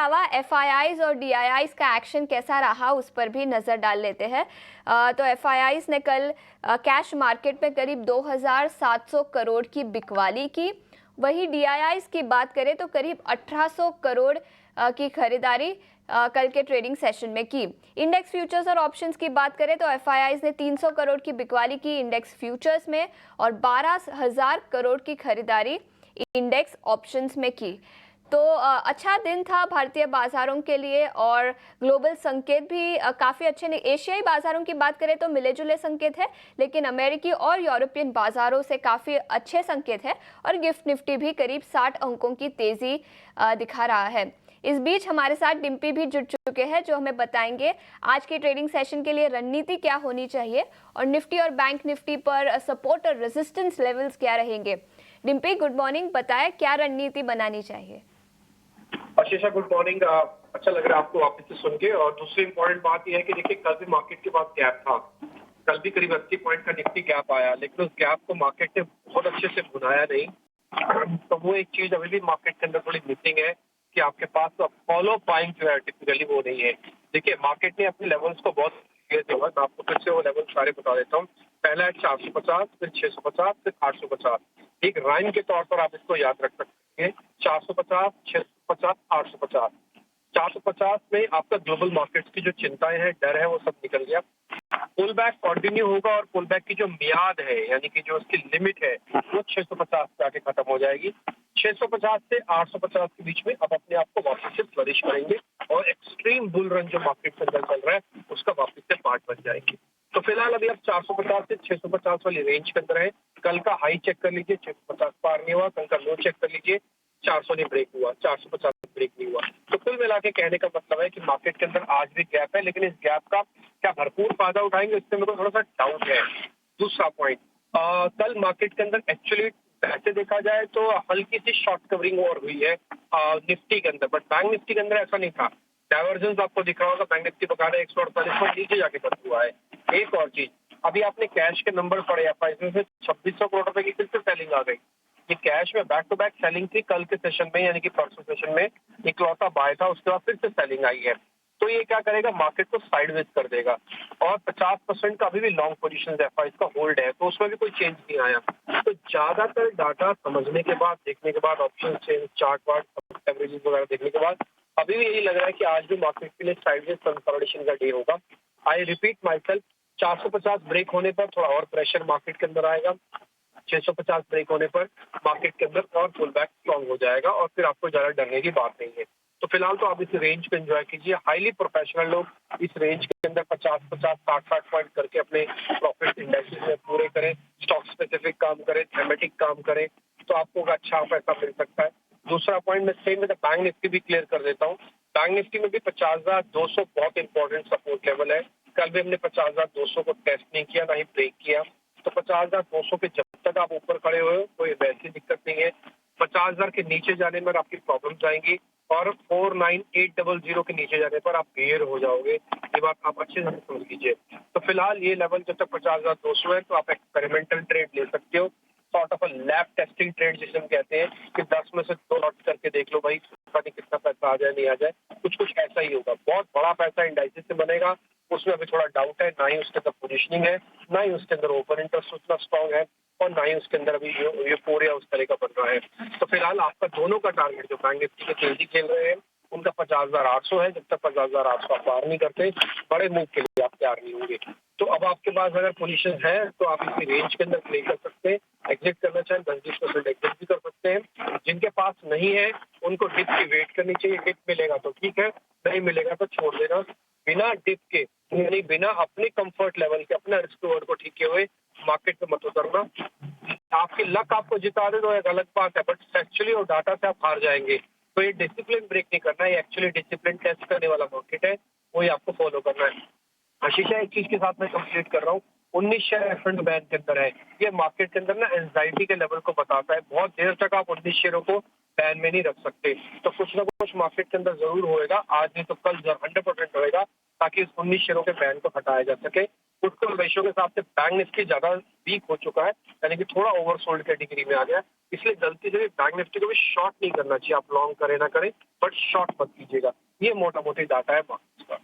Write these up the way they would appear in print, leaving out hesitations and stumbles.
अलावा एफआईआईज और डीआईआईज का एक्शन कैसा रहा उस पर भी नज़र डाल लेते हैं। तो एफआईआईज ने कल कैश मार्केट में करीब 2700 करोड़ की बिकवाली की। वही डीआईआईज की बात करें तो करीब 1800 करोड़ की खरीदारी कल के ट्रेडिंग सेशन में की। इंडेक्स फ्यूचर्स और ऑप्शंस की बात करें तो एफआईआईज ने 300 करोड़ की बिकवाली की इंडेक्स फ्यूचर्स में और 12,000 करोड़ की खरीदारी इंडेक्स ऑप्शंस में की। तो अच्छा दिन था भारतीय बाजारों के लिए और ग्लोबल संकेत भी काफ़ी अच्छे ने। एशियाई बाजारों की बात करें तो मिले जुले संकेत है, लेकिन अमेरिकी और यूरोपियन बाजारों से काफ़ी अच्छे संकेत है और गिफ्ट निफ्टी भी करीब 60 अंकों की तेज़ी दिखा रहा है। इस बीच हमारे साथ डिम्पी भी जुड़ चुके हैं जो हमें बताएंगे आज के ट्रेडिंग सेशन के लिए रणनीति क्या होनी चाहिए और निफ्टी और बैंक निफ्टी पर सपोर्ट और रेजिस्टेंस लेवल्स क्या रहेंगे। डिम्पी गुड मॉर्निंग, बताएं क्या रणनीति बनानी चाहिए। आशीषा गुड मॉर्निंग। अच्छा लग रहा है आपको वापस से सुन के। और दूसरी इंपॉर्टेंट बात यह है कि देखिए कल भी मार्केट के बाद गैप था। कल भी करीब 80 पॉइंट का निफ्टी गैप आया, लेकिन उस गैप को मार्केट ने बहुत अच्छे से भुनाया नहीं। तो वो एक चीज अभी भी मार्केट के अंदर थोड़ी मिसिंग है कि आपके पास तो फॉलो बाइंग जो है टिपिकली वो नहीं है। देखिए मार्केट ने अपने लेवल्स को बहुत जो है, मैं आपको फिर से वो लेवल सारे बता देता हूँ। पहला है 450, फिर 650, फिर 850। एक राइम के तौर पर आप इसको याद रख सकते हैं। 450, 650, 850। 450 में आपका ग्लोबल मार्केट्स की जो चिंताएं हैं, डर है, वो सब निकल गया। पुल बैक कंटिन्यू होगा और पुल बैक की जो मियाद है यानी कि जो उसकी लिमिट है वो 650 पे आके खत्म हो जाएगी। 650 से 850 के बीच में अब अपने आप को वापस से फ्लरिश करेंगे और एक्सट्रीम बुल रन जो मार्केट के अंदर चल रहा है उसका वापस से पार्ट बन जाएंगे। तो फिलहाल अभी आप 450 से 650 वाली रेंज के अंदर है। कल का हाई चेक कर लीजिए, 650 पार नहीं हुआ। कल का लो चेक कर लीजिए, 400 नहीं ब्रेक हुआ, 450 ब्रेक नहीं हुआ। तो कुल मिला के कहने का मतलब है कि मार्केट के अंदर आज भी गैप है, लेकिन इस गैप का क्या भरपूर फायदा उठाएंगे इससे मेरे को थोड़ा सा डाउट है। दूसरा पॉइंट, कल मार्केट के अंदर एक्चुअली ऐसे देखा जाए तो हल्की सी शॉर्ट कवरिंग और हुई है निफ्टी के अंदर, बट बैंक निफ्टी के अंदर ऐसा नहीं था। डाइवर्जेंस आपको दिख रहा होगा, बैंक निफ्टी बकायदा 148 पॉइंट नीचे जाके बंद हुआ है। एक और चीज, अभी आपने कैश के नंबर पढ़े, इसमें से 2600 करोड़ रुपए की फिर से सेलिंग आ गई। ये कैश में बैक टू बैक सेलिंग थी कल के सेशन में, यानी कि परसों सेशन में इकलौता बाय था, उसके बाद फिर से सेलिंग आई है। तो ये क्या करेगा, मार्केट को साइडवेज कर देगा। और 50% का अभी भी लॉन्ग पोजीशन एफआई का होल्ड है, तो उसमें भी कोई चेंज नहीं आया। तो ज्यादातर डाटा समझने के बाद, देखने के बाद, option change, chart ward, averages वगैरह देखने के बाद अभी भी यही लग रहा है कि आज भी मार्केट के लिए साइडवेज कंसोलिडेशन का डे होगा। I repeat myself, 450 break होने पर थोड़ा और प्रेशर मार्केट के अंदर आएगा। 650 ब्रेक होने पर मार्केट के अंदर और पुल बैक स्ट्रॉन्ग हो जाएगा और फिर आपको ज्यादा डरने की बात नहीं है। तो फिलहाल तो आप इस रेंज को एंजॉय कीजिए। हाईली प्रोफेशनल लोग इस रेंज के अंदर 50-50, 60-60 पॉइंट करके अपने प्रॉफिट इंडेक्सेस में पूरे करें, स्टॉक स्पेसिफिक काम करें, थीमेटिक काम करें, तो आपको अच्छा पैसा मिल सकता है। दूसरा पॉइंट मैं सेम में बैंक निफ्टी भी क्लियर कर देता हूँ। बैंक निफ्टी में भी 50,200 बहुत इंपॉर्टेंट सपोर्ट लेवल है। कल भी हमने 50,200 को टेस्ट नहीं किया, ना ही ब्रेक किया। तो 50,200 पे जब तक आप ऊपर खड़े हुए हो कोई वैसी दिक्कत नहीं है। 50,000 के नीचे जाने पर आपकी प्रॉब्लम्स आएंगी और 49,800 के नीचे जाने पर आप क्लियर हो जाओगे। ये बात आप अच्छे से समझ लीजिए। तो फिलहाल ये लेवल जब तक 50,200 है तो आप एक्सपेरिमेंटल ट्रेड ले सकते हो, sort of lab testing trade जिसे हम कहते हैं कि 10 में से 2 लॉट करके देख लो भाई, पता नहीं कितना पैसा आ जाए नहीं आ जाए। कुछ ऐसा ही होगा। बहुत बड़ा पैसा इंडाइसिस से बनेगा, उसमें अभी थोड़ा डाउट है। ना ही उसके अंदर पोजिशनिंग है, ना ही उसके अंदर ओपन इंटरेस्ट उतना स्ट्रॉन्ग है, और ना ही उसके अंदर अभी ये पूरे उस तरह का बन रहा है। तो फिलहाल आपका दोनों का टारगेट जो बैंक निफ्टी के तेजी खेल रहे हैं उनका 50,800 है। जब तक 50,800 आप पार नहीं करते, बड़े मूव के लिए आप तैयार नहीं होंगे। तो अब आपके पास अगर पोजीशन है तो आप इसी रेंज के अंदर प्ले कर सकते हैं। एग्जिट करना चाहें 10-20% एग्जिट भी कर सकते हैं। जिनके पास नहीं है उनको डिप की वेट करनी चाहिए। डिप मिलेगा तो ठीक है, नहीं मिलेगा तो छोड़ देना। बिना डिप के, यानी बिना अपने कंफर्ट लेवल के, अपने रिस्क रिवॉर्ड को ठीक किए हुए मार्केट में मत उतरना। आपकी लक आपको जिता दे तो एक अलग बात है, बट एक्चुअली और डाटा से आप हार जाएंगे। तो ये डिसिप्लिन ब्रेक नहीं करना है, एक्चुअली डिसिप्लिन टेस्ट करने वाला मार्केट है, वही आपको फॉलो करना है। आशीषा एक चीज के साथ मैं कंप्लीट कर रहा हूँ, 19 शेयर फ्रंट बैन के अंदर है। ये मार्केट के अंदर ना एंजाइटी के लेवल को बताता है। बहुत देर तक आप 19 शेयरों को बैन में नहीं रख सकते, तो कुछ ना कुछ मार्केट के अंदर जरूर होएगा। आज नहीं तो कल 100% होएगा, ताकि इस 19 शेयरों के बैन को हटाया जा सके। पुट कॉल रेशियो के हिसाब से बैंक निफ्टी ज्यादा वीक हो चुका है, यानी कि थोड़ा ओवरसोल्ड कैटेगरी में आ गया, इसलिए गलती से भी बैंक निफ्टी को भी शॉर्ट नहीं करना चाहिए। आप लॉन्ग करें ना करें, बट शॉर्ट मत कीजिएगा। ये मोटा मोटी डाटा है मार्केट्स का।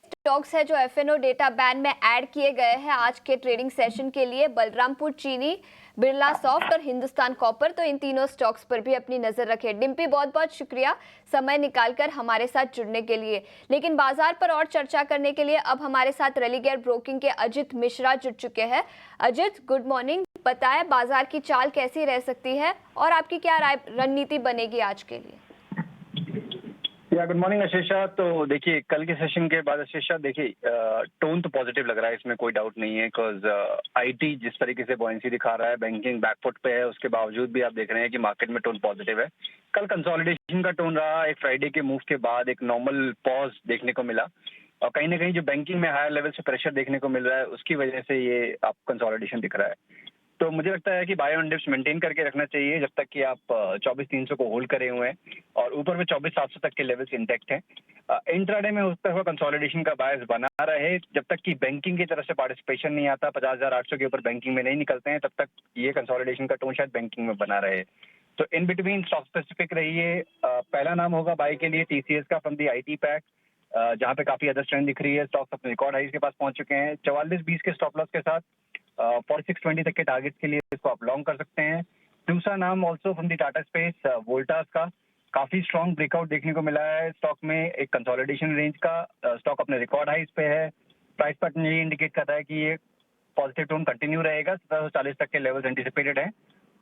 स्टॉक्स है जो एफएनओ डेटा बैन में ऐड किए गए हैं आज के ट्रेडिंग सेशन के लिए, बलरामपुर चीनी, बिरला सॉफ्ट और हिंदुस्तान कॉपर। तो इन तीनों स्टॉक्स पर भी अपनी नजर रखें। डिम्पी, बहुत बहुत शुक्रिया समय निकालकर हमारे साथ जुड़ने के लिए। लेकिन बाजार पर और चर्चा करने के लिए अब हमारे साथ रेलिगेयर ब्रोकिंग के अजित मिश्रा जुड़ चुके हैं। Ajit, good morning. बताएं बाजार की चाल कैसी रह सकती है और आपकी क्या रणनीति बनेगी आज के लिए? Good morning Ashisha. तो देखिए, कल के सेशन के बाद आशीषा देखिए, टोन तो पॉजिटिव लग रहा है, इसमें कोई डाउट नहीं है। बिकॉज आईटी जिस तरीके से बॉयंसी दिखा रहा है, बैंकिंग बैकफुट पे है, उसके बावजूद भी आप देख रहे हैं कि मार्केट में टोन पॉजिटिव है। कल कंसोलिडेशन का टोन रहा, एक फ्राइडे के मूव के बाद एक नॉर्मल पॉज देखने को मिला, और कहीं ना कहीं जो बैंकिंग में हायर लेवल से प्रेशर देखने को मिल रहा है, उसकी वजह से ये आप कंसोलिडेशन दिख रहा है। तो मुझे लगता है कि बाय ऑन डिप्स मेंटेन करके रखना चाहिए जब तक कि आप 24,300 को होल्ड करे हुए हैं, और ऊपर में 24,700 तक के लेवल्स इंटैक्ट हैं। इंट्राडे में उस तरह कंसोलिडेशन का बायस बना रहे, जब तक कि बैंकिंग की तरफ से पार्टिसिपेशन नहीं आता, 50,800 के ऊपर बैंकिंग में नहीं निकलते हैं, तब तक ये कंसोलिडेशन का टोन शायद बैंकिंग में बना रहे। तो इन बिटवीन स्टॉक स्पेसिफिक रहिए। पहला नाम होगा बाय के लिए टीसीएस का फ्रॉम दी आईटी पैक, जहाँ पे काफी अदर ट्रेंड दिख रही है। स्टॉक्स अपने रिकॉर्ड हाइज के पास पहुंच चुके हैं। 44.20 के स्टॉप लॉस के साथ 4620 तक के टारगेट के लिए इसको आप लॉन्ग कर सकते हैं। दूसरा नाम also from the Tata space, Voltas का काफी स्ट्रॉन्ग ब्रेकआउट देखने को मिला है स्टॉक में, एक कंसोलिडेशन रेंज का। स्टॉक अपने रिकॉर्ड हाइज पे है। प्राइस पैटर्न ये इंडिकेट कर रहा है कि ये पॉजिटिव टोन कंटिन्यू रहेगा। 1740 तक के लेवल्स एंटिसिपेटेड है।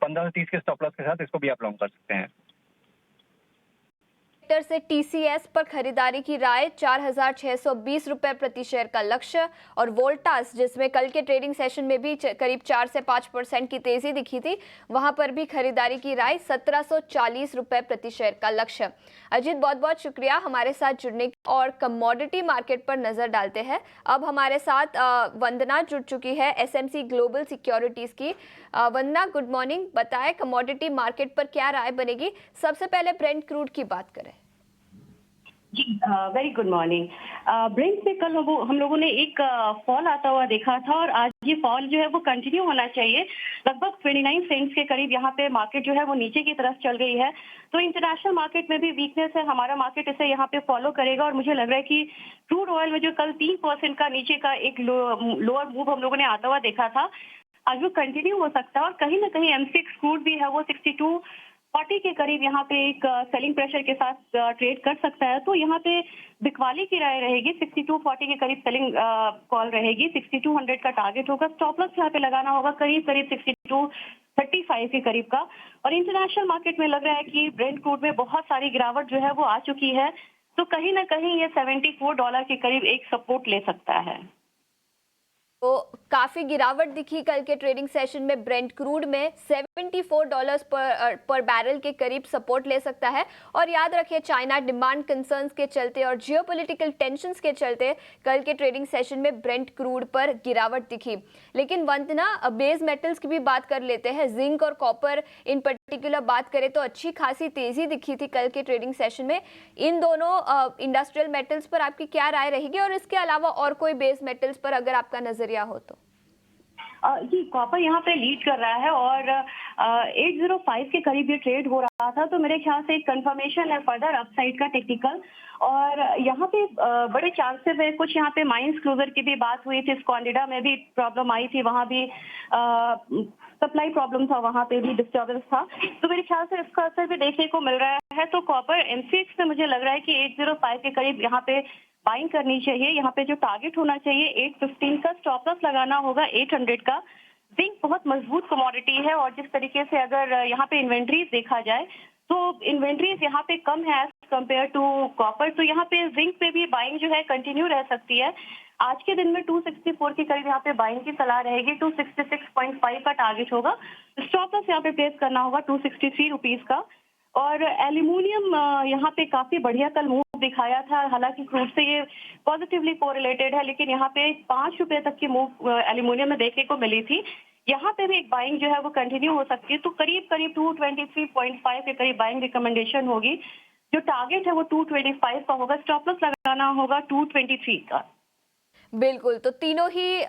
1530 के स्टॉप लॉस के साथ इसको भी आप लॉन्ग कर सकते हैं। से टीसीएस पर खरीदारी की राय, 4,620 रुपए प्रति शेयर का लक्ष्य। और वोल्टास, जिसमें कल के ट्रेडिंग सेशन में भी करीब 4 से 5% की तेजी दिखी थी, वहां पर भी खरीदारी की राय, 1,740 रुपए प्रति शेयर का लक्ष्य। अजीत, बहुत बहुत शुक्रिया हमारे साथ जुड़ने की। और कमोडिटी मार्केट पर नजर डालते हैं। अब हमारे साथ वंदना जुड़ चुकी है एसएमसी ग्लोबल सिक्योरिटीज की। वंदना, गुड मॉर्निंग। बताएं कमोडिटी मार्केट पर क्या राय बनेगी। सबसे पहले ब्रेंट क्रूड की बात करें। जी, वेरी गुड मॉर्निंग। ब्रेंट में कल हम लोगों ने एक फॉल आता हुआ देखा था, और आज ये फॉल जो है वो कंटिन्यू होना चाहिए। लगभग 29 सेंट्स के करीब यहाँ पे मार्केट जो है वो नीचे की तरफ चल रही है। तो इंटरनेशनल मार्केट में भी वीकनेस है, हमारा मार्केट इसे यहाँ पे फॉलो करेगा। और मुझे लग रहा है कि क्रूड ऑयल में जो कल 3% का नीचे का एक लोअर मूव हम लोगों ने आता हुआ देखा था, आज वो कंटिन्यू हो सकता है। और कहीं ना कहीं एमसीएक्स क्रूड भी है वो 6240 के करीब यहाँ पे एक सेलिंग प्रेशर के साथ ट्रेड कर सकता है। तो यहाँ पे बिकवाली की राय रहेगी, 6240 के करीब सेलिंग कॉल रहेगी। 6200 का टारगेट होगा। स्टॉप लॉस यहाँ पे लगाना होगा करीब 6235 के करीब का। और इंटरनेशनल मार्केट में लग रहा है कि ब्रेंट क्रूड में बहुत सारी गिरावट जो है वो आ चुकी है। तो कहीं ना कहीं ये $74 के करीब एक सपोर्ट ले सकता है। तो काफी गिरावट दिखी कल के ट्रेडिंग सेशन में। ब्रेंट क्रूड में $74 पर बैरल के करीब सपोर्ट ले सकता है। और याद रखिए, चाइना डिमांड कंसर्न्स के चलते और जियोपॉलिटिकल टेंशंस के चलते कल के ट्रेडिंग सेशन में ब्रेंट क्रूड पर गिरावट दिखी। लेकिन वंदना, बेस मेटल्स की भी बात कर लेते हैं। जिंक और कॉपर इन पर्टिकुलर बात करें तो अच्छी खासी तेजी दिखी थी कल के ट्रेडिंग सेशन में। इन दोनों इंडस्ट्रियल मेटल्स पर आपकी क्या राय रहेगी, और इसके अलावा और कोई बेस मेटल्स पर अगर आपका नजरिया हो तो? जी, कॉपर यहाँ पे लीड कर रहा है, और 805 के करीब ये ट्रेड हो रहा था। तो मेरे ख्याल से एक कंफर्मेशन है फर्दर अपसाइड का टेक्निकल। और यहाँ पे बड़े चांसेस है। कुछ यहाँ पे माइंस क्लोजर की भी बात हुई थी, स्कॉन्डिडा में भी प्रॉब्लम आई थी, वहाँ भी सप्लाई प्रॉब्लम था, वहाँ पे भी डिस्टर्बेंस था। तो मेरे ख्याल से इसका असर भी देखने को मिल रहा है। तो कॉपर एमसीएक्स में मुझे लग रहा है कि 805 के करीब यहाँ पे बाइंग करनी चाहिए। यहाँ पे जो टारगेट होना चाहिए 815 का, स्टॉप लॉस लगाना होगा 800 का। जिंक बहुत मजबूत कमोडिटी है, और जिस तरीके से अगर यहाँ पे इन्वेंट्रीज देखा जाए तो इन्वेंट्रीज यहाँ पे कम है एज कम्पेयर टू कॉपर। तो यहाँ पे जिंक पे भी बाइंग जो है कंटिन्यू रह सकती है। आज के दिन में 264 के करीब यहाँ पे बाइंग की सलाह रहेगी। 266.5 का टारगेट होगा। स्टॉप लॉस यहाँ पे प्लेस करना होगा 263 रुपीज का। और एल्यूमिनियम यहाँ पे काफी बढ़िया कल मूव दिखाया था। हालांकि क्रूड से ये पॉजिटिवली कोरिलेटेड है, लेकिन यहाँ पे 5 रुपए तक की मूव एल्यूमिनियम में देखने को मिली थी। यहाँ पे भी एक बाइंग जो है वो कंटिन्यू हो सकती है। तो करीब 223.5 के करीब बाइंग रिकमेंडेशन होगी। जो टारगेट है वो 225 का होगा। स्टॉप लॉस लगाना होगा 223 का। बिल्कुल, तो तीनों ही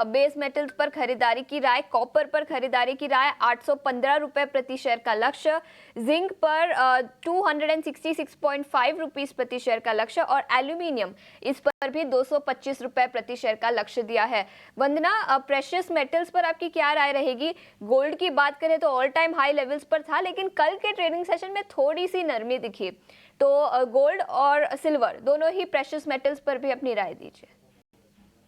बेस मेटल्स पर खरीदारी की राय, कॉपर पर खरीदारी की राय 815 रुपए प्रति शेयर का लक्ष्य, जिंक पर 266.5 रुपीस प्रति शेयर का लक्ष्य और एल्यूमिनियम इस पर भी 225 रुपए प्रति शेयर का लक्ष्य दिया है। वंदना, प्रेशियस मेटल्स पर आपकी क्या राय रहेगी? गोल्ड की बात करें तो ऑल टाइम हाई लेवल्स पर था, लेकिन कल के ट्रेडिंग सेशन में थोड़ी सी नरमी दिखी, तो गोल्ड और सिल्वर दोनों ही प्रेशियस मेटल्स पर भी अपनी राय दीजिए।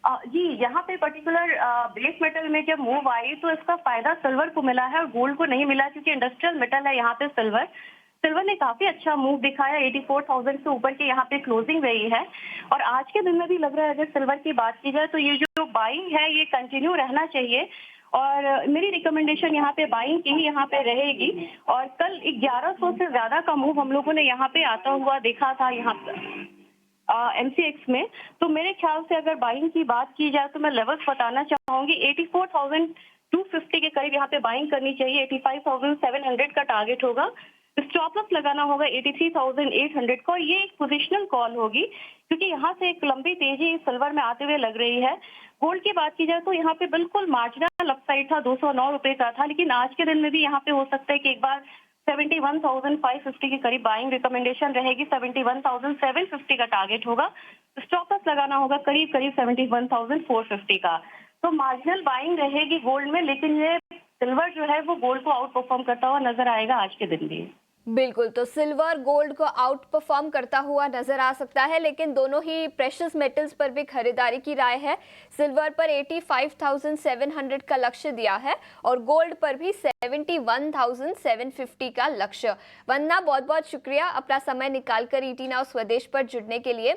जी, यहाँ पे पर्टिकुलर बेस मेटल में जब मूव आई तो इसका फायदा सिल्वर को मिला है और गोल्ड को नहीं मिला, क्योंकि इंडस्ट्रियल मेटल है यहाँ पे सिल्वर ने काफी अच्छा मूव दिखाया। 84,000 से ऊपर के यहाँ पे क्लोजिंग रही है और आज के दिन में भी लग रहा है, अगर सिल्वर की बात की जाए तो ये जो बाइंग है ये कंटिन्यू रहना चाहिए और मेरी रिकमेंडेशन यहाँ पे बाइंग की ही यहाँ पे रहेगी। और कल 1100 से ज्यादा का मूव हम लोगों ने यहाँ पे आता हुआ देखा था यहाँ पे MCX में, तो मेरे ख्याल से अगर बाइंग की बात की जाए तो मैं लेवल्स बताना चाहूंगी। 84,250 के करीब यहाँ पे बाइंग करनी चाहिए। 85,700 का टारगेट होगा। स्टॉप लॉस लगाना होगा 83,800 को। ये एक पोजिशनल कॉल होगी क्योंकि यहाँ से एक लंबी तेजी सिल्वर में आते हुए लग रही है। गोल्ड की बात की जाए तो यहाँ पे बिल्कुल मार्जिनल अपसाइड था, 209 रुपए का था, लेकिन आज के दिन में भी यहाँ पे हो सकता है कि एक बार 71,550 के करीब बाइंग रिकमेंडेशन रहेगी। 71,750 का टारगेट होगा। स्टॉप लॉस लगाना होगा करीब 71,450 का। तो मार्जिनल बाइंग रहेगी गोल्ड में, लेकिन ये सिल्वर जो है वो गोल्ड को आउट परफॉर्म करता हुआ नजर आएगा आज के दिन भी। बिल्कुल, तो सिल्वर गोल्ड को आउट परफॉर्म करता हुआ नजर आ सकता है, लेकिन दोनों ही प्रेशियस मेटल्स पर भी खरीदारी की राय है। सिल्वर पर 85,700 का लक्ष्य दिया है और गोल्ड पर भी 71,750 का लक्ष्य। वंदना, बहुत बहुत शुक्रिया अपना समय निकालकर ET Now स्वदेश पर जुड़ने के लिए।